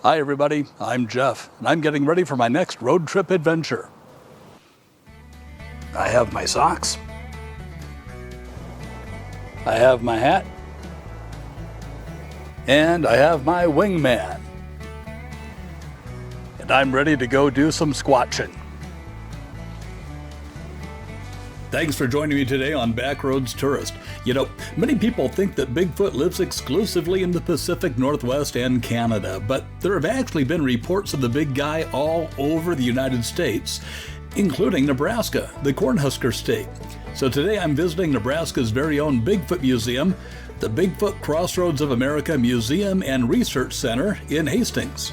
Hi everybody, I'm Jeff, and I'm getting ready for my next road trip adventure. I have my socks. I have my hat. And I have my wingman. And I'm ready to go do some squatching. Thanks for joining me today on Backroads Tourist. You know, many people think that Bigfoot lives exclusively in the Pacific Northwest and Canada, but there have actually been reports of the big guy all over the United States, including Nebraska, the Cornhusker state. So today I'm visiting Nebraska's very own Bigfoot Museum, the Bigfoot Crossroads of America Museum and Research Center in Hastings.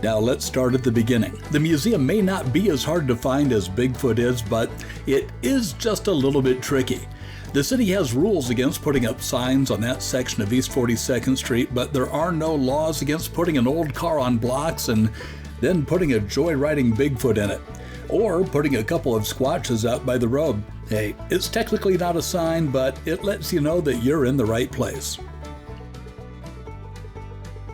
Now let's start at the beginning. The museum may not be as hard to find as Bigfoot is, but it is just a little bit tricky. The city has rules against putting up signs on that section of East 42nd Street, but there are no laws against putting an old car on blocks and then putting a joyriding Bigfoot in it, or putting a couple of Squatches out by the road. Hey, it's technically not a sign, but it lets you know that you're in the right place.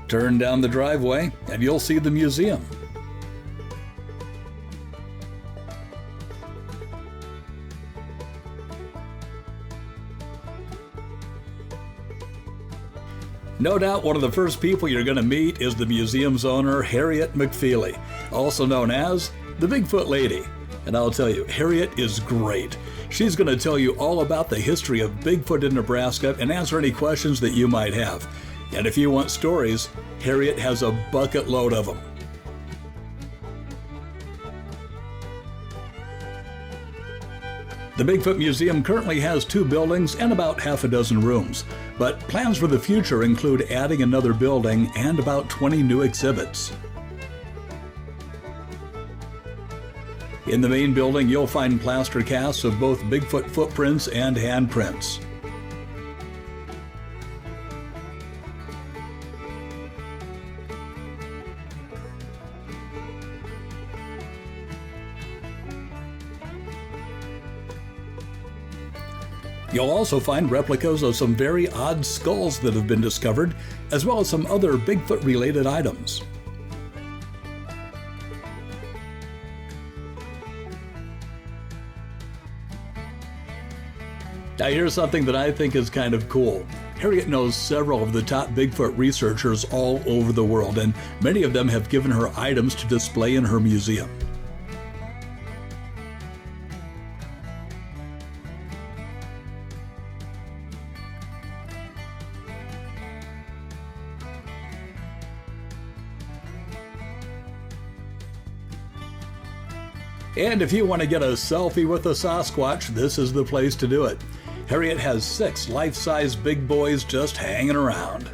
Turn down the driveway and you'll see the museum. No doubt one of the first people you're going to meet is the museum's owner, Harriet McFeely, also known as the Bigfoot Lady. And I'll tell you, Harriet is great. She's going to tell you all about the history of Bigfoot in Nebraska and answer any questions that you might have. And if you want stories, Harriet has a bucket load of them. The Bigfoot Museum currently has 2 buildings and about half a dozen rooms, but plans for the future include adding another building and about 20 new exhibits. In the main building, you'll find plaster casts of both Bigfoot footprints and handprints. You'll also find replicas of some very odd skulls that have been discovered, as well as some other Bigfoot-related items. Now here's something that I think is kind of cool. Harriet knows several of the top Bigfoot researchers all over the world, and many of them have given her items to display in her museum. And if you want to get a selfie with a Sasquatch, this is the place to do it. Harriet has 6 life-size big boys just hanging around.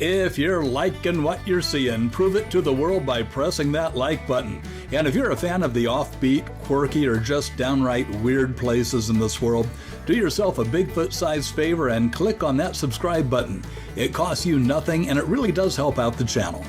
If you're liking what you're seeing, prove it to the world by pressing that like button. And if you're a fan of the offbeat, quirky, or just downright weird places in this world, do yourself a Bigfoot-sized favor and click on that subscribe button. It costs you nothing and it really does help out the channel.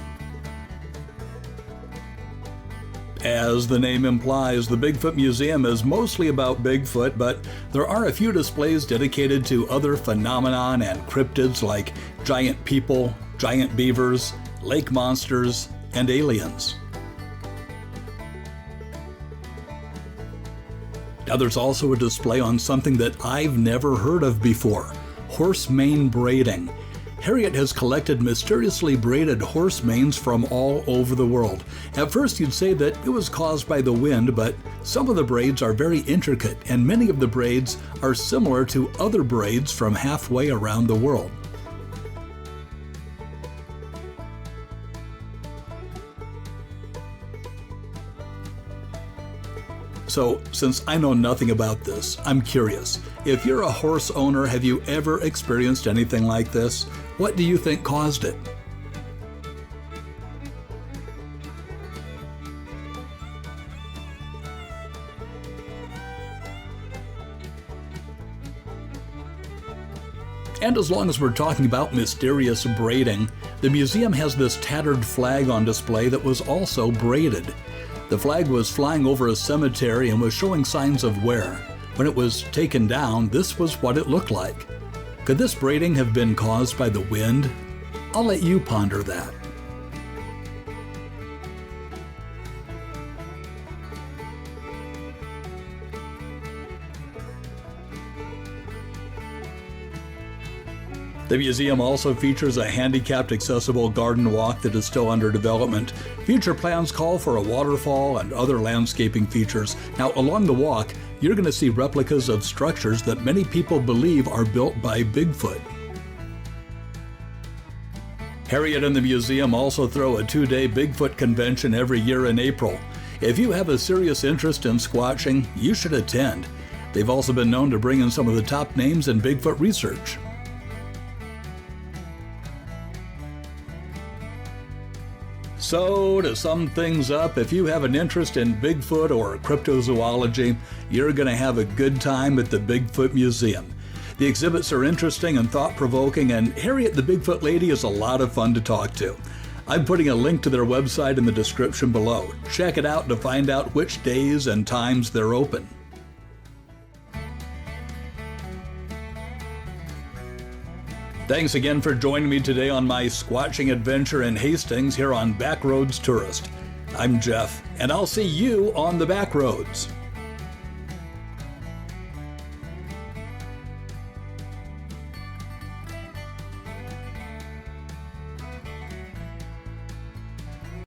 As the name implies, the Bigfoot Museum is mostly about Bigfoot, but there are a few displays dedicated to other phenomenon and cryptids like giant people, giant beavers, lake monsters, and aliens. Now there's also a display on something that I've never heard of before, horse mane braiding. Harriet has collected mysteriously braided horse manes from all over the world. At first you'd say that it was caused by the wind, but some of the braids are very intricate, and many of the braids are similar to other braids from halfway around the world. So, since I know nothing about this, I'm curious. If you're a horse owner, have you ever experienced anything like this? What do you think caused it? And as long as we're talking about mysterious braiding, the museum has this tattered flag on display that was also braided. The flag was flying over a cemetery and was showing signs of wear. When it was taken down, this was what it looked like. Could this braiding have been caused by the wind? I'll let you ponder that. The museum also features a handicapped accessible garden walk that is still under development. Future plans call for a waterfall and other landscaping features. Now, along the walk, you're going to see replicas of structures that many people believe are built by Bigfoot. Harriet and the museum also throw a 2-day Bigfoot convention every year in April. If you have a serious interest in squatching, you should attend. They've also been known to bring in some of the top names in Bigfoot research. So, to sum things up, if you have an interest in Bigfoot or cryptozoology, you're going to have a good time at the Bigfoot Museum. The exhibits are interesting and thought-provoking, and Harriet the Bigfoot Lady is a lot of fun to talk to. I'm putting a link to their website in the description below. Check it out to find out which days and times they're open. Thanks again for joining me today on my squatching adventure in Hastings here on Backroads Tourist. I'm Jeff, and I'll see you on the Backroads.